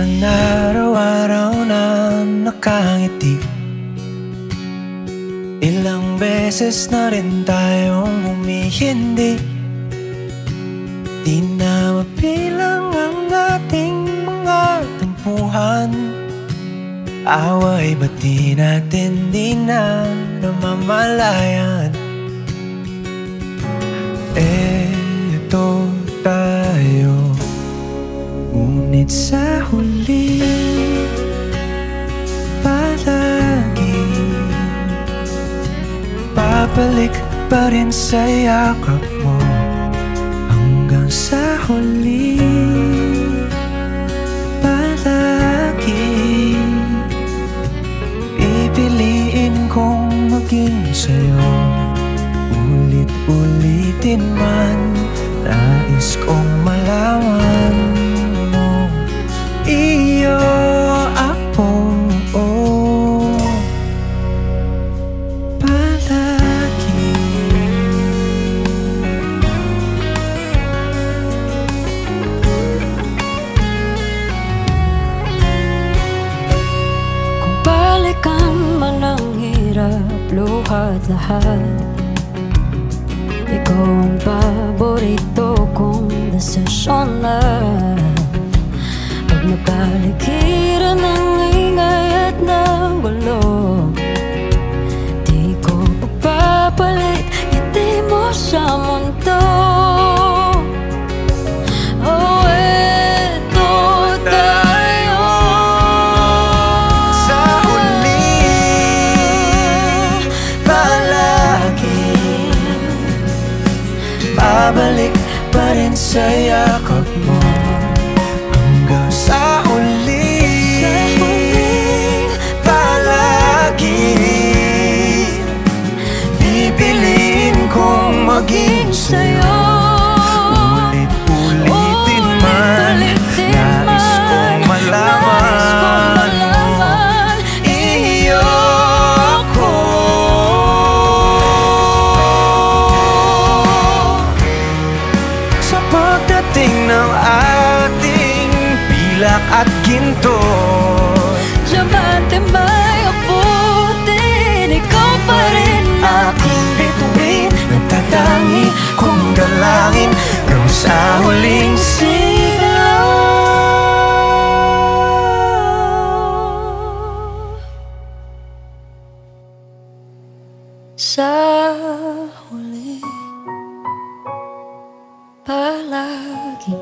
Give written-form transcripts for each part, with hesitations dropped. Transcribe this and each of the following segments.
naman araw-araw na nakangiti. Ilang beses na rin tayong humihindi. Di na mapilang ang ating mga tampuhan. Away ba't di natin di na namamalayan? Eto tayo, ngunit sa huli palagi babalik pa rin sa yakap mo. Hanggang sa huli palagi pipiliin kong maging sa'yo. Ulit-ulitin man, nais kong malaman mo. Iyo ako, palagi. Kung balikan man ang hirap, luhat lahat, ikaw ang paborito kong desisyon na. Pag napaligiran ng ingay at ng gulo, di ko papapalit ngiti mo sa mundo. Oh, eto tayo Sa huli palagi babalik pa rin sa yakap mo. Hanggang sa huli palagi pipiliin kong maging sa'yo. Ulit-ulitin man, nais kong malaman iyo ako. Sa pagdating ng ating pilak at ginto, Diamante may abutin, ikaw pa rin aking bituin, nagtatangi kong dalangin hanggang sa huling sigaw. Sa huli palagi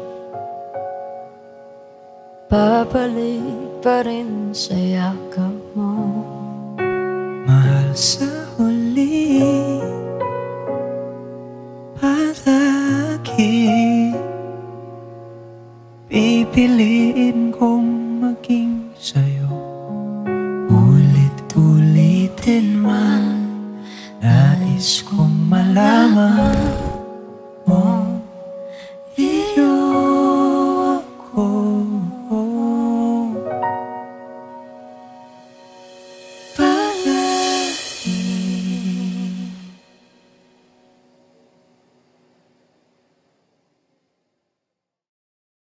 babalik pa rin sa yakap mo. Mahal, sa huli palagi pipiliin kong maging sa'yo. Ulit-ulitin man, nais kong malaman